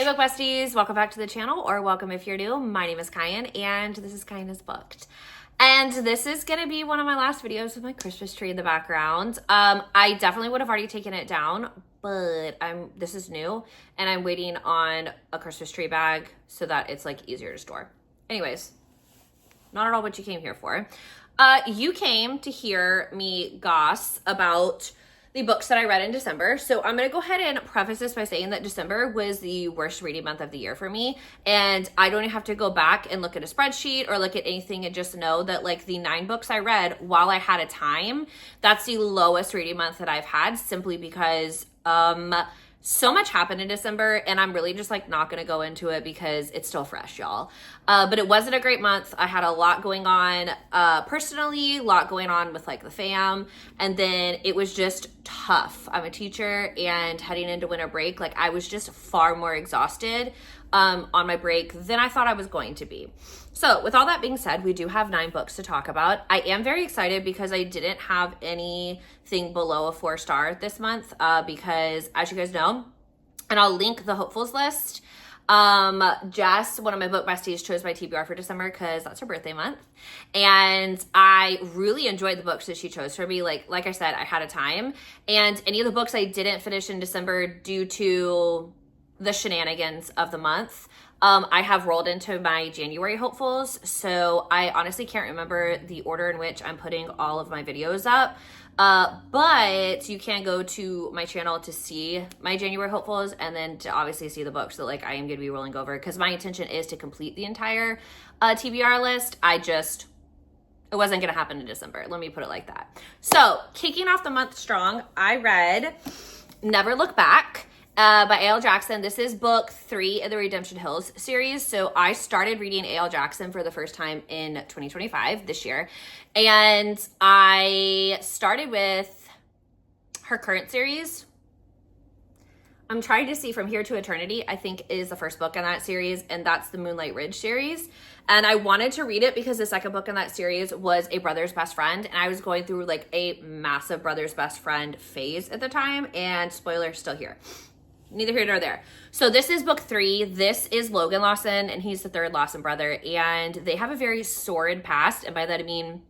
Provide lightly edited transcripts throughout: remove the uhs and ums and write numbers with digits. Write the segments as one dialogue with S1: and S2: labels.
S1: book besties, welcome back to the channel, or welcome if you're new. My name is Kyan and this is Kyan is Booked. And this is gonna be one of my last videos with my Christmas tree in the background. I definitely would have already taken it down, but this is new and I'm waiting on a Christmas tree bag so that it's like easier to store. Anyways, not at all what you came here for. You came to hear me goss about the books that I read in December. So I'm going to go ahead and preface this by saying that December was the worst reading month of the year for me. And I don't even have to go back and look at a spreadsheet or look at anything and just know that like the 9 books I read while I had a time, that's the lowest reading month that I've had, simply because so much happened in December, and I'm really just like not going to go into it because it's still fresh, y'all. But it wasn't a great month. I had a lot going on personally, a lot going on with like the fam, and then it was just tough. I'm a teacher, and heading into winter break, like I was just far more exhausted on my break than I thought I was going to be. So with all that being said, we do have 9 books to talk about. I am very excited because I didn't have anything below a 4-star this month because, as you guys know, and I'll link the hopefuls list, Jess, one of my book besties, chose my TBR for December because that's her birthday month. And I really enjoyed the books that she chose for me. Like I said, I had a time. And any of the books I didn't finish in December due to the shenanigans of the month, I have rolled into my January hopefuls. So I honestly can't remember the order in which I'm putting all of my videos up. But you can go to my channel to see my January hopefuls and then to obviously see the books that like I am going to be rolling over, because my intention is to complete the entire TBR list. It wasn't going to happen in December. Let me put it like that. So kicking off the month strong, I read Never Look Back by A.L. Jackson. This is book 3 of the Redemption Hills series. So I started reading A.L. Jackson for the first time in 2025, this year. And I started with her current series. I'm trying to see From Here to Eternity, I think is the first book in that series, and that's the Moonlight Ridge series. And I wanted to read it because the second book in that series was A Brother's Best Friend, and I was going through like a massive Brother's Best Friend phase at the time, and spoiler, still here. Neither here nor there. So this is book 3. This is Logan Lawson, and he's the third Lawson brother, and they have a very sordid past, and by that I mean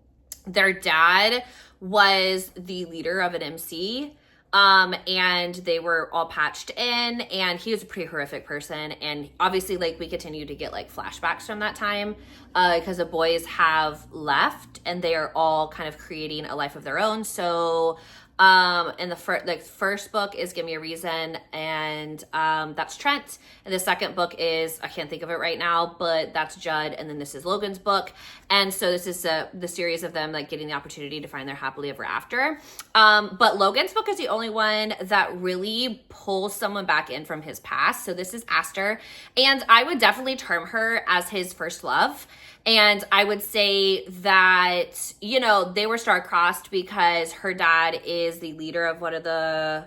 S1: their dad was the leader of an MC, and they were all patched in, and he was a pretty horrific person, and obviously like we continue to get like flashbacks from that time because the boys have left and they are all kind of creating a life of their own. So and the first book is Give Me a Reason, and that's Trent, and the second book is, I can't think of it right now, but that's Judd, and then this is Logan's book. And so this is the series of them like getting the opportunity to find their happily ever after. But Logan's book is the only one that really pulls someone back in from his past. So this is Aster, and I would definitely term her as his first love. And I would say that, you know, they were star-crossed because her dad is the leader of one of the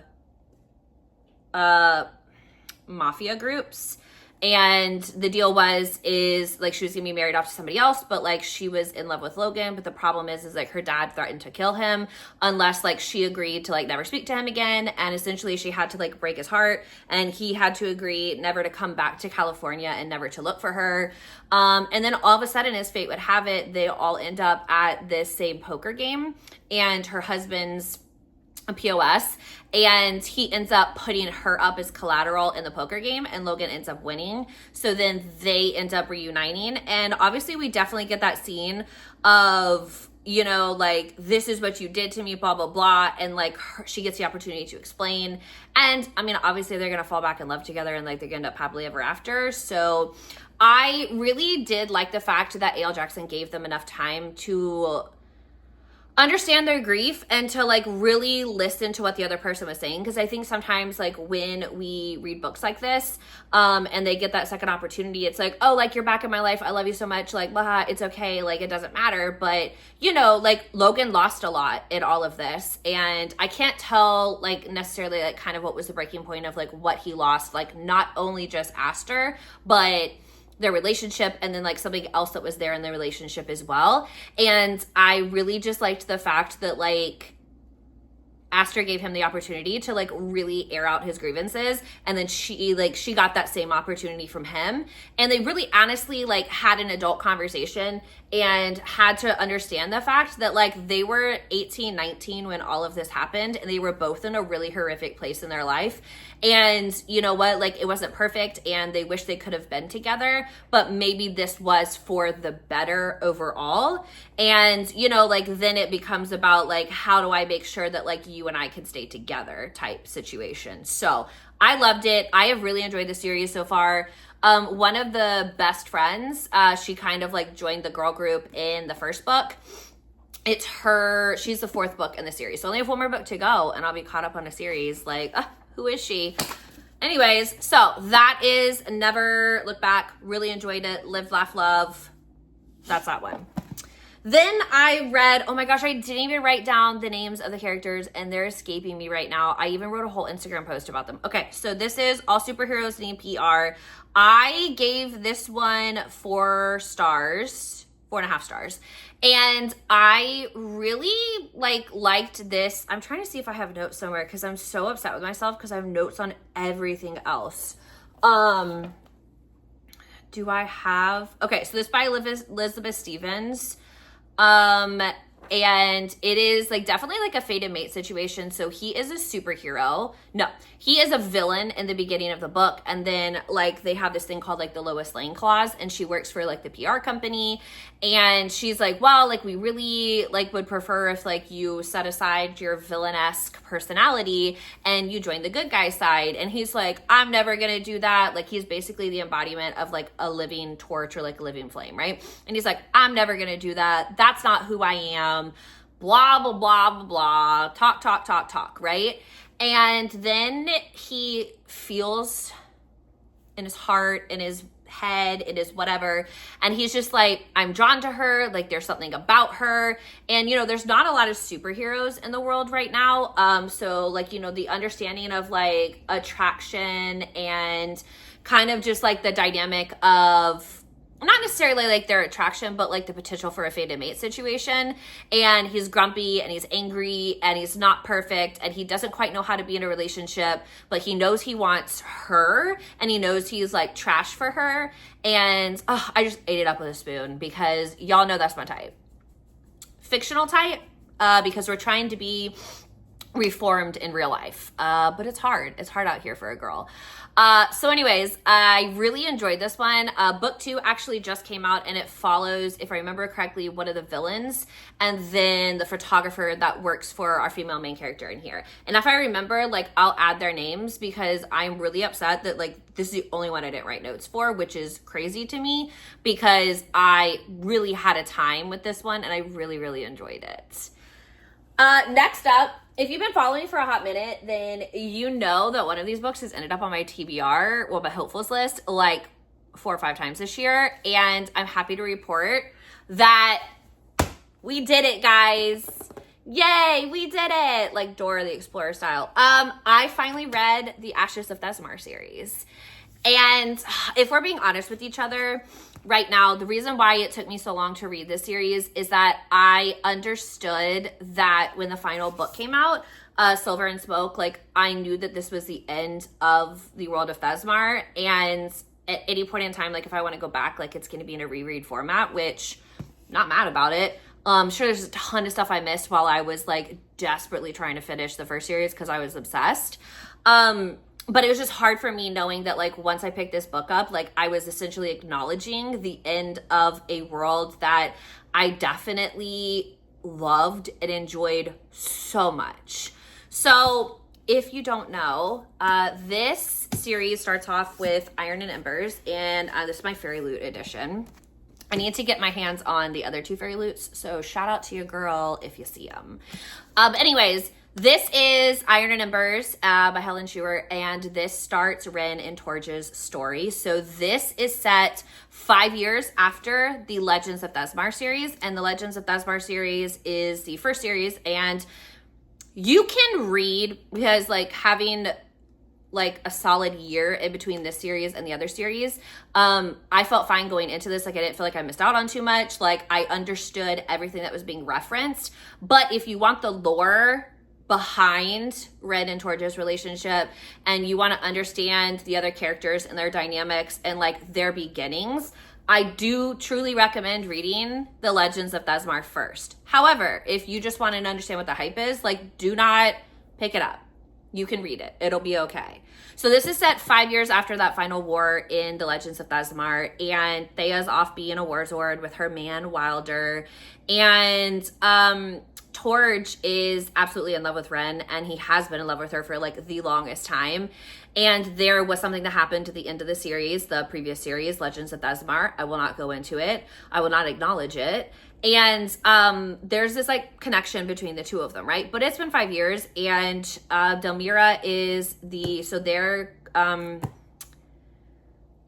S1: mafia groups. And the deal is like she was gonna be married off to somebody else, but like she was in love with Logan. But the problem is like her dad threatened to kill him unless like she agreed to like never speak to him again. And essentially she had to like break his heart, and he had to agree never to come back to California and never to look for her. And then all of a sudden, as fate would have it, they all end up at this same poker game, and her husband's a POS, and he ends up putting her up as collateral in the poker game, and Logan ends up winning. So then they end up reuniting, and obviously we definitely get that scene of, you know, like, this is what you did to me, blah, blah, blah, and like she gets the opportunity to explain. And I mean, obviously they're gonna fall back in love together, and like they're gonna end up happily ever after. So I really did like the fact that A.L. Jackson gave them enough time to understand their grief and to like really listen to what the other person was saying. Because I think sometimes like when we read books like this and they get that second opportunity, it's like, oh, like, you're back in my life, I love you so much, like, blah, it's okay, like, it doesn't matter. But you know, like, Logan lost a lot in all of this, and I can't tell like necessarily like kind of what was the breaking point of like what he lost, like not only just Aster but their relationship, and then like something else that was there in the relationship as well. And I really just liked the fact that like Aster gave him the opportunity to like really air out his grievances, and then she got that same opportunity from him, and they really honestly like had an adult conversation and had to understand the fact that like they were 18, 19 when all of this happened, and they were both in a really horrific place in their life. And you know what, like it wasn't perfect and they wish they could have been together, but maybe this was for the better overall. And you know, like then it becomes about like, how do I make sure that like you and I can stay together type situation. So I loved it. I have really enjoyed the series so far. One of the best friends, she kind of like joined the girl group in the first book. It's her, she's the fourth book in the series. So I only have one more book to go and I'll be caught up on a series. Like, who is she? Anyways, so that is Never Look Back. Really enjoyed it. Live, Laugh, Love. That's that one. Then I read, oh my gosh, I didn't even write down the names of the characters and they're escaping me right now. I even wrote a whole Instagram post about them. Okay, so this is All Superheroes Need PR. I gave this one 4 stars, 4.5 stars. And I really liked this. I'm trying to see if I have notes somewhere because I'm so upset with myself because I have notes on everything else. Do I have, okay, so this by Elizabeth Stevens. And it is like definitely like a fated mate situation. So he is a superhero. No, he is a villain in the beginning of the book. And then like they have this thing called like the Lois Lane clause, and she works for like the PR company. And she's like, well, like we really like would prefer if like you set aside your villain-esque personality and you join the good guy side. And he's like, I'm never gonna do that. Like he's basically the embodiment of like a living torch or like a living flame, right? And he's like, I'm never gonna do that. That's not who I am. Blah, blah, blah, blah, blah, talk, right? And then he feels in his heart, in his head, in his whatever, and he's just like, I'm drawn to her, like there's something about her. And you know, there's not a lot of superheroes in the world right now, so like, you know, the understanding of like attraction and kind of just like the dynamic of not necessarily like their attraction, but like the potential for a fated mate situation. And he's grumpy and he's angry and he's not perfect and he doesn't quite know how to be in a relationship, but he knows he wants her and he knows he's like trash for her. And I just ate it up with a spoon because y'all know that's my type. Fictional type, because we're trying to be reformed in real life, but it's hard out here for a girl. So anyways, I really enjoyed this one. Book 2 actually just came out and it follows, if I remember correctly, one of the villains and then the photographer that works for our female main character in here. And if I remember, like I'll add their names because I'm really upset that like this is the only one I didn't write notes for, which is crazy to me because I really had a time with this one and I really, really enjoyed it. Next up, if you've been following me for a hot minute, then you know that one of these books has ended up on my TBR, well, my hopefuls list, like 4 or 5 times this year. And I'm happy to report that we did it, guys. Yay, we did it. Like Dora the Explorer style. I finally read the Ashes of Thesmar series. And if we're being honest with each other, right now, the reason why it took me so long to read this series is that I understood that when the final book came out, Silver and Smoke, like I knew that this was the end of the world of Thesmar. And at any point in time, like if I want to go back, like it's going to be in a reread format, which I'm not mad about it. Sure, there's a ton of stuff I missed while I was like desperately trying to finish the first series because I was obsessed. But it was just hard for me knowing that like once I picked this book up, like I was essentially acknowledging the end of a world that I definitely loved and enjoyed so much. So if you don't know, this series starts off with Iron and Embers, and this is my Fairy Loot edition. I need to get my hands on the other 2 Fairy Loots, so shout out to your girl if you see them. Anyways, this is Iron and Embers by Helen Shewart, and this starts Ren and Torge's story. So this is set 5 years after the Legends of Thesmar series, and the Legends of Thesmar series is the first series, and you can read, because like having like a solid year in between this series and the other series, I felt fine going into this. Like I didn't feel like I missed out on too much. Like I understood everything that was being referenced. But if you want the lore behind Ren and Torge's relationship, and you want to understand the other characters and their dynamics and like their beginnings, I do truly recommend reading The Legends of Thesmar first. However, if you just want to understand what the hype is, like, do not pick it up. You can read it. It'll be okay. So this is set 5 years after that final war in The Legends of Thesmar, and Thea's off being a warzord with her man Wilder, and Torge is absolutely in love with Ren, and he has been in love with her for like the longest time. And there was something that happened at the end of the series, the previous series, Legends of Thesmar. I will not go into it. I will not acknowledge it. And there's this like connection between the two of them, right? But it's been 5 years, and Delmira is they're an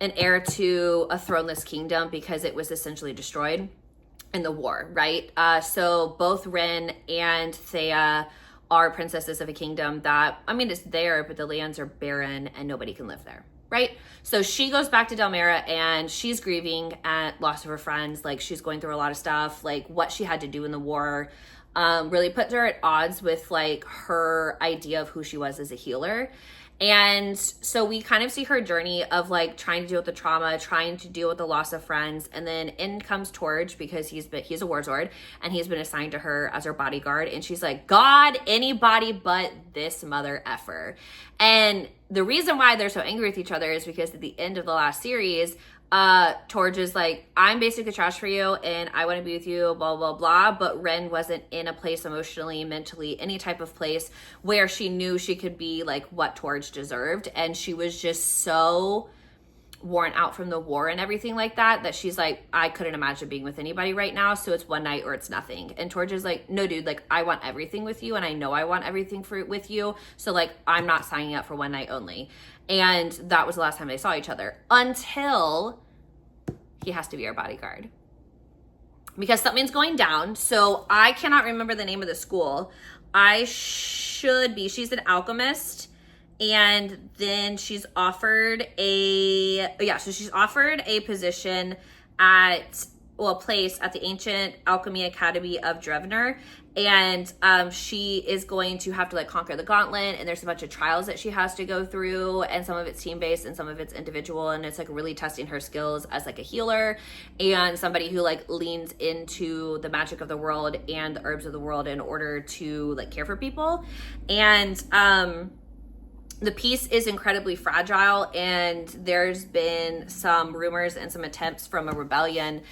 S1: heir to a throneless kingdom because it was essentially destroyed in the war, right? So both Ren and Thea are princesses of a kingdom that, I mean, it's there, but the lands are barren and nobody can live there, right? So she goes back to Delmira and she's grieving at loss of her friends. Like, she's going through a lot of stuff, like what she had to do in the war really puts her at odds with like her idea of who she was as a healer. And so we kind of see her journey of like trying to deal with the trauma, trying to deal with the loss of friends. And then in comes Torge, because he's a warzord and he's been assigned to her as her bodyguard. And she's like, God, anybody but this mother effer. And the reason why they're so angry with each other is because at the end of the last series, Torge is like, I'm basically trash for you and I want to be with you, blah, blah, blah. But Ren wasn't in a place emotionally, mentally, any type of place where she knew she could be like what Torge deserved. And she was just so worn out from the war and everything like that, that she's like, I couldn't imagine being with anybody right now. So it's one night or it's nothing. And Torge is like, no, dude, like I want everything with you. And I know I want everything with you. So like, I'm not signing up for one night only. And that was the last time they saw each other until he has to be our bodyguard because something's going down. So I cannot remember the name of the school. She's an alchemist. And then she's offered a position at, a place at the Ancient Alchemy Academy of Drevner. And she is going to have to like conquer the gauntlet, and there's a bunch of trials that she has to go through, and some of it's team-based and some of it's individual, and it's like really testing her skills as like a healer and somebody who like leans into the magic of the world and the herbs of the world in order to like care for people. And the piece is incredibly fragile, and there's been some rumors and some attempts from a rebellion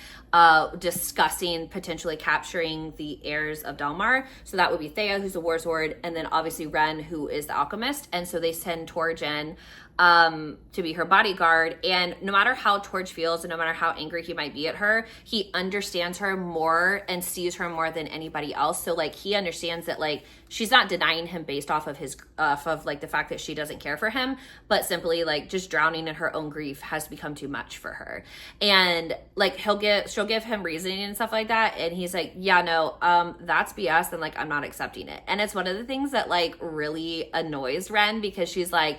S1: discussing potentially capturing the heirs of Delmar. So that would be Thea, who's the warzord, and then obviously Ren, who is the alchemist. And so they send Torge in to be her bodyguard. And no matter how Torge feels and no matter how angry he might be at her, he understands her more and sees her more than anybody else. So like he understands that like she's not denying him based off of like the fact that she doesn't care for him, but simply like just drowning in her own grief has become too much for her. And like she'll give him reasoning and stuff like that, and he's like, yeah, no, that's BS, and like I'm not accepting it. And it's one of the things that like really annoys Ren, because she's like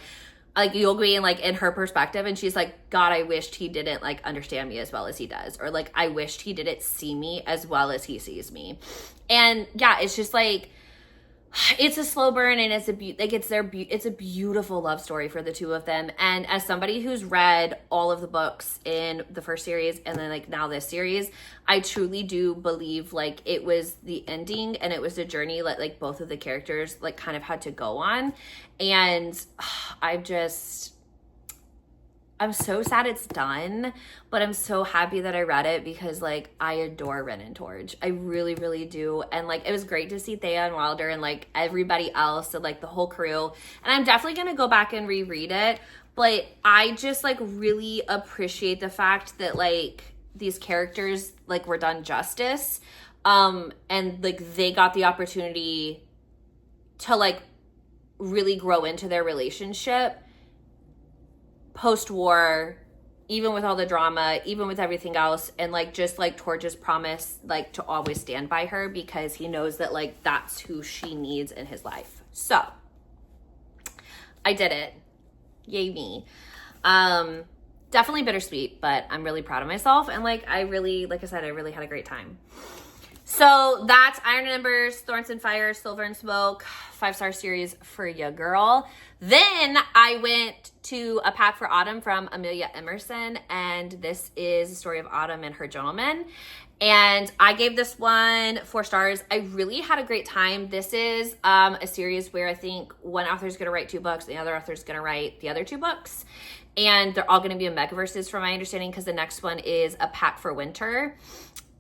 S1: you'll be in like in her perspective, and she's like, God, I wished he didn't like understand me as well as he does, or like I wished he didn't see me as well as he sees me. And yeah, it's just like it's a slow burn, and it's a beautiful love story for the two of them. And as somebody who's read all of the books in the first series and then like now this series, I truly do believe like it was the ending and it was the journey that like both of the characters like kind of had to go on. And I'm so sad it's done, but I'm so happy that I read it because like I adore Ren and Torge. I really, really do. And like it was great to see Thea and Wilder and like everybody else and like the whole crew. And I'm definitely gonna go back and reread it, but I just like really appreciate the fact that like these characters like were done justice, and like they got the opportunity to like really grow into their relationship post-war, even with all the drama, even with everything else. And like just like Torge's promise like to always stand by her, because he knows that like that's who she needs in his life. So I did it, yay me. Definitely bittersweet, but I'm really proud of myself, and like I really, like I said, I really had a great time. So that's Iron and Embers, Thorns and Fire, Silver and Smoke, 5-star series for ya girl. Then I went to A Pack for Autumn from Amelia Emerson, and this is the story of Autumn and her gentleman. And I gave this one 4 stars. I really had a great time. This is a series where I think one author is going to write 2 books, the other author is going to write the other 2 books. And they're all going to be in megaverses from my understanding, because the next one is A Pack for Winter.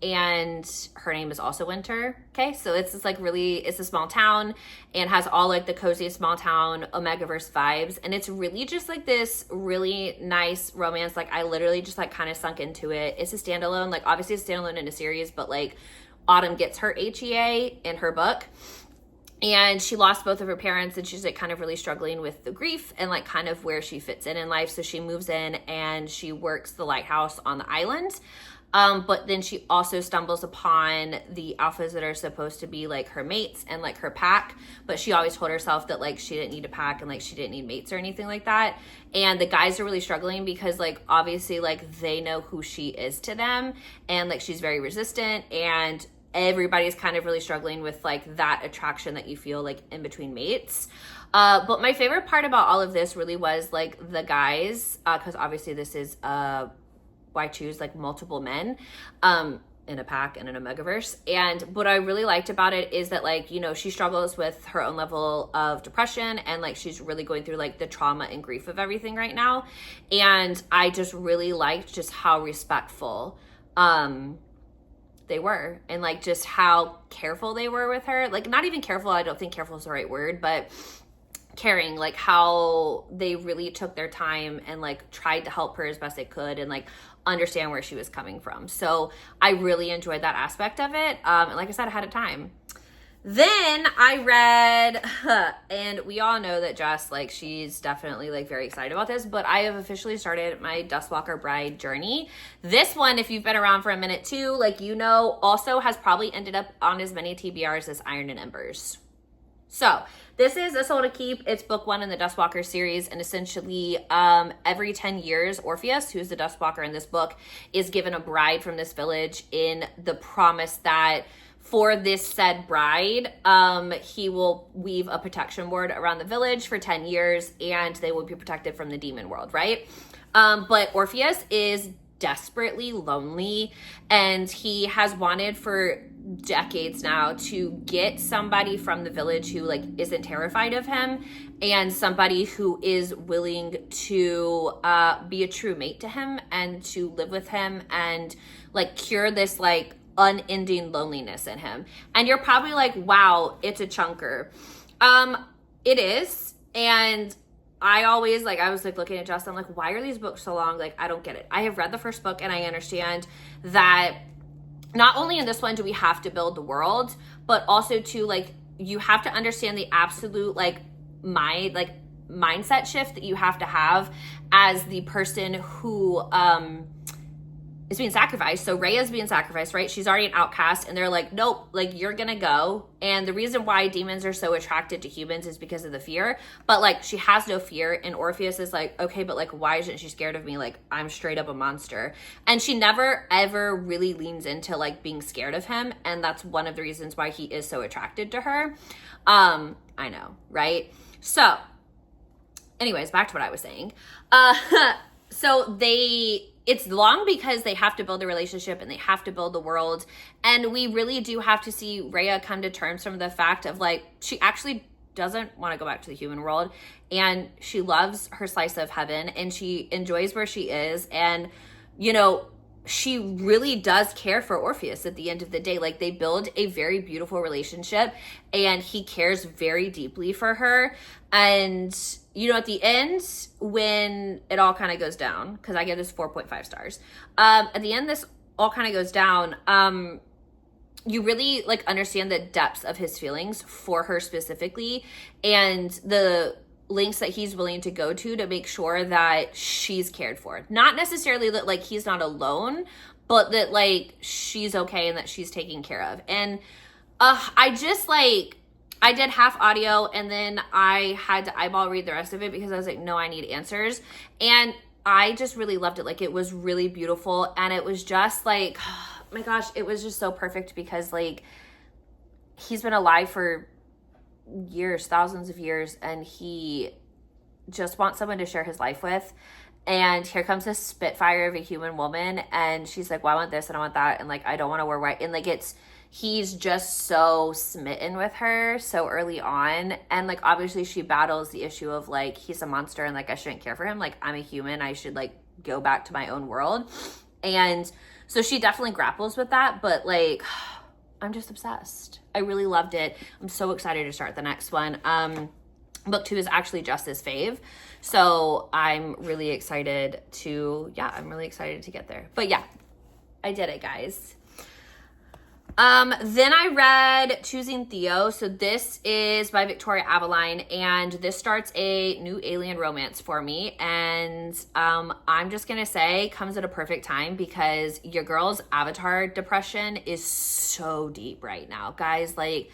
S1: And her name is also Winter. Okay, so it's just like really, it's a small town and has all like the coziest small town Omegaverse vibes. And it's really just like this really nice romance. Like I literally just like kind of sunk into it. It's a standalone, like obviously it's standalone in a series, but like Autumn gets her HEA in her book. And she lost both of her parents, and she's like kind of really struggling with the grief and like kind of where she fits in life. So she moves in and she works the lighthouse on the island. But then she also stumbles upon the alphas that are supposed to be like her mates and like her pack. But she always told herself that like she didn't need a pack and like she didn't need mates or anything like that. And the guys are really struggling because like obviously like they know who she is to them, and like she's very resistant, and everybody's kind of really struggling with like that attraction that you feel like in between mates. But my favorite part about all of this really was like the guys, because obviously this is why choose like multiple men in a pack and in a megaverse. And what I really liked about it is that like, you know, she struggles with her own level of depression, and like she's really going through like the trauma and grief of everything right now. And I just really liked just how respectful they were, and like just how careful they were with her. Like not even careful, I don't think careful is the right word, but caring, like how they really took their time and like tried to help her as best they could and like understand where she was coming from. So I really enjoyed that aspect of it. And like I said, I had a time. Then I read, and we all know that Jess, like she's definitely like very excited about this, but I have officially started my Dustwalker Bride journey. This one, if you've been around for a minute too, like you know, also has probably ended up on as many TBRs as Iron and Embers. So this is A Soul to Keep. It's book 1 in the Dustwalker series, and essentially every 10 years, Orpheus, who's the Dustwalker in this book, is given a bride from this village in the promise that for this said bride, he will weave a protection ward around the village for 10 years, and they will be protected from the demon world, right? But Orpheus is desperately lonely, and he has wanted for decades now to get somebody from the village who like isn't terrified of him, and somebody who is willing to be a true mate to him and to live with him and like cure this like unending loneliness in him. And you're probably like, wow, it's a chunker. It is. And I always like, I was like looking at Justin, like, why are these books so long? Like, I don't get it. I have read the first book and I understand that not only in this one do we have to build the world, but also to like, you have to understand the absolute like mindset shift that you have to have as the person who is being sacrificed. So Rhea's being sacrificed, right? She's already an outcast, and they're like, nope, like you're gonna go. And the reason why demons are so attracted to humans is because of the fear. But like she has no fear, and Orpheus is like, okay, but like why isn't she scared of me? Like I'm straight up a monster. And she never ever really leans into like being scared of him, and that's one of the reasons why he is so attracted to her. I know, right? So anyways, back to what I was saying. So it's long because they have to build a relationship and they have to build the world. And we really do have to see Rhea come to terms from the fact of like, she actually doesn't want to go back to the human world, and she loves her slice of heaven and she enjoys where she is. And, you know, she really does care for Orpheus at the end of the day. Like they build a very beautiful relationship and he cares very deeply for her. And, you know, at the end, when it all kind of goes down, because I give this 4.5 stars. At the end, this all kind of goes down. You really like understand the depths of his feelings for her specifically, and the lengths that he's willing to go to make sure that she's cared for. Not necessarily that like he's not alone, but that like she's okay and that she's taken care of. And I just like, I did half audio and then I had to eyeball read the rest of it because I was like, no, I need answers. And I just really loved it. Like it was really beautiful, and it was just like, my gosh, it was just so perfect because like he's been alive for years, thousands of years, and he just wants someone to share his life with. And here comes this spitfire of a human woman, and she's like, well, I want this and I want that, and like I don't want to wear white, and like he's just so smitten with her so early on. And like obviously she battles the issue of like he's a monster and like I shouldn't care for him, like I'm a human, I should like go back to my own world. And so she definitely grapples with that, but like I'm just obsessed. I really loved it. I'm so excited to start the next one. Book 2 is actually just his fave, so I'm really excited to get there. But yeah, I did it, guys. Then I read Choosing Theo. So this is by Victoria Aveline, and this starts a new alien romance for me. And I'm just gonna say comes at a perfect time because your girl's Avatar depression is so deep right now, guys. Like,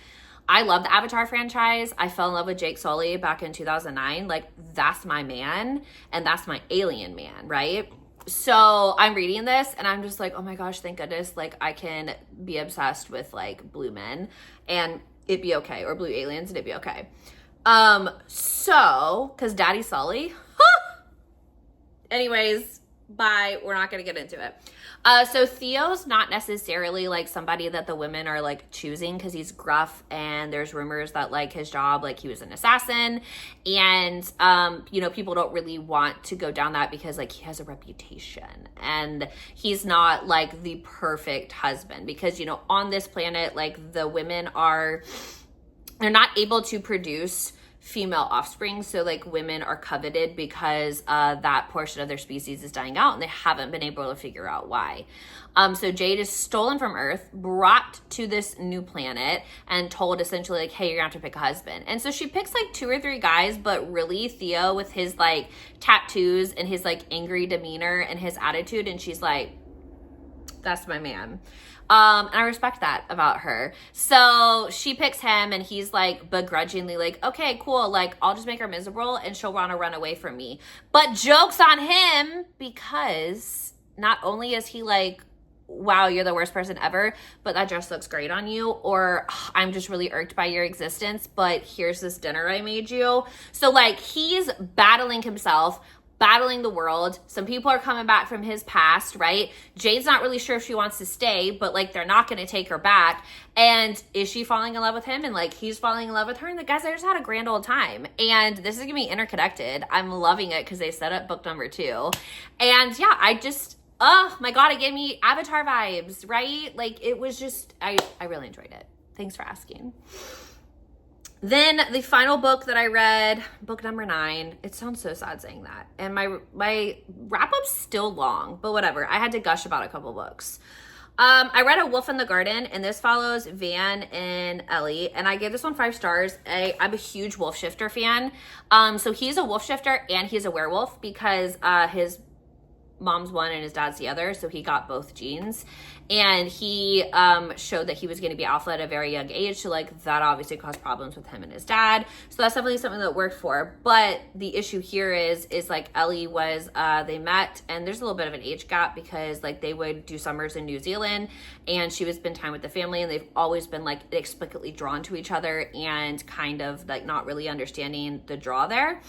S1: I love the Avatar franchise. I fell in love with Jake Sully back in 2009. Like, that's my man, and that's my alien man, right? So I'm reading this and I'm just like, oh my gosh, thank goodness, like I can be obsessed with like blue men and it'd be okay, or blue aliens and it'd be okay. So, cause Daddy Sully, anyways, bye, we're not gonna get into it. So Theo's not necessarily like somebody that the women are like choosing because he's gruff, and there's rumors that like his job, like he was an assassin, and you know, people don't really want to go down that because like he has a reputation and he's not like the perfect husband because, you know, on this planet, like the women they're not able to produce female offspring, so like women are coveted because that portion of their species is dying out and they haven't been able to figure out why. So Jade is stolen from Earth, brought to this new planet, and told essentially like, hey, you're gonna have to pick a husband. And so she picks like 2 or 3 guys, but really Theo with his like tattoos and his like angry demeanor and his attitude, and she's like, that's my man. And I respect that about her. So she picks him, and he's like begrudgingly like, okay, cool. Like, I'll just make her miserable and she'll want to run away from me. But joke's on him, because not only is he like, wow, you're the worst person ever, but that dress looks great on you, or I'm just really irked by your existence, but here's this dinner I made you. So like he's battling himself, battling the world. Some people are coming back from his past, right? Jade's not really sure if she wants to stay, but like they're not going to take her back. And is she falling in love with him? And like he's falling in love with her. And the guys, I just had a grand old time. And this is going to be interconnected. I'm loving it because they set up book number 2. And yeah, I just, oh my God, it gave me Avatar vibes, right? Like it was just, I really enjoyed it. Thanks for asking. Then the final book that I read, book number 9, it sounds so sad saying that. And my wrap-up's still long, but whatever. I had to gush about a couple books. I read A Wolf in the Garden, and this follows Van and Ellie, and I gave this one 5 stars. I'm a huge wolf shifter fan. So he's a wolf shifter and he's a werewolf because his mom's one and his dad's the other, so he got both genes. And he showed that he was going to be alpha at a very young age, so like that obviously caused problems with him and his dad. So that's definitely something that worked for. But the issue here is like Ellie was they met, and there's a little bit of an age gap because like they would do summers in New Zealand, and she would spend time with the family, and they've always been like inexplicably drawn to each other and kind of like not really understanding the draw there.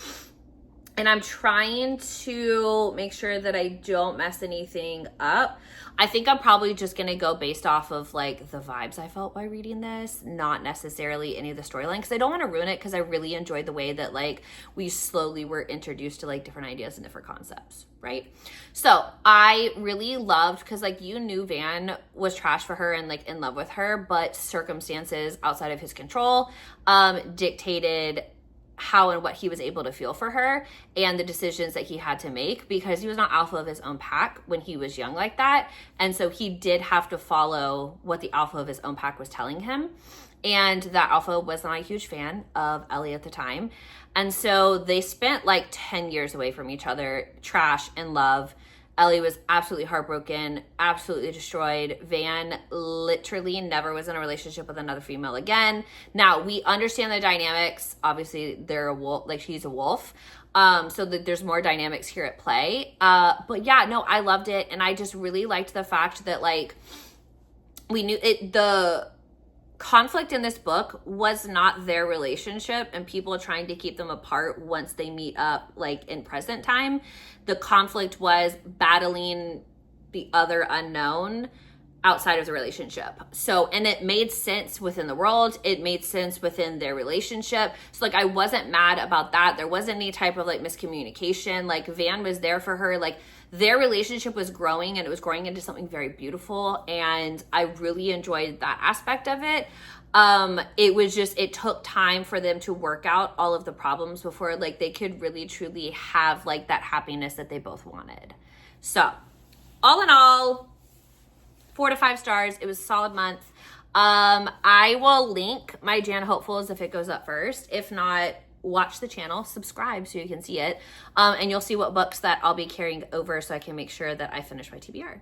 S1: And I'm trying to make sure that I don't mess anything up. I think I'm probably just going to go based off of like the vibes I felt by reading this, not necessarily any of the storyline, because I don't want to ruin it, because I really enjoyed the way that like we slowly were introduced to like different ideas and different concepts, right? So I really loved, because like you knew Van was trash for her and like in love with her, but circumstances outside of his control dictated how and what he was able to feel for her and the decisions that he had to make, because he was not alpha of his own pack when he was young like that. And so he did have to follow what the alpha of his own pack was telling him. And that alpha was not a huge fan of Ellie at the time. And so they spent like 10 years away from each other, trash and love. Ellie was absolutely heartbroken, absolutely destroyed. Van literally never was in a relationship with another female again. Now, we understand the dynamics. Obviously, they're a wolf, like she's a wolf. So there's more dynamics here at play. But yeah, no, I loved it. And I just really liked the fact that like we knew it, the conflict in this book was not their relationship and people trying to keep them apart once they meet up, like in present time. The conflict was battling the other unknown outside of the relationship. So, and it made sense within the world. It made sense within their relationship. So like, I wasn't mad about that. There wasn't any type of like miscommunication. Like Van was there for her. Like their relationship was growing and it was growing into something very beautiful. And I really enjoyed that aspect of it. It was just, it took time for them to work out all of the problems before like they could really truly have like that happiness that they both wanted. So all in all, 4 to 5 stars. It was a solid month. I will link my Jan Hopefuls if it goes up first. If not, watch the channel, subscribe so you can see it. And you'll see what books that I'll be carrying over so I can make sure that I finish my TBR.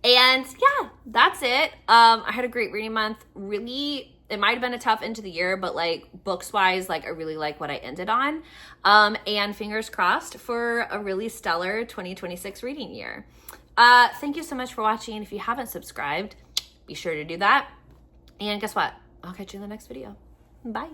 S1: And yeah, that's it. I had a great reading month. Really, it might have been a tough end to the year, but like books wise, like I really like what I ended on. And fingers crossed for a really stellar 2026 reading year. Thank you so much for watching. If you haven't subscribed, be sure to do that. And guess what? I'll catch you in the next video. Bye.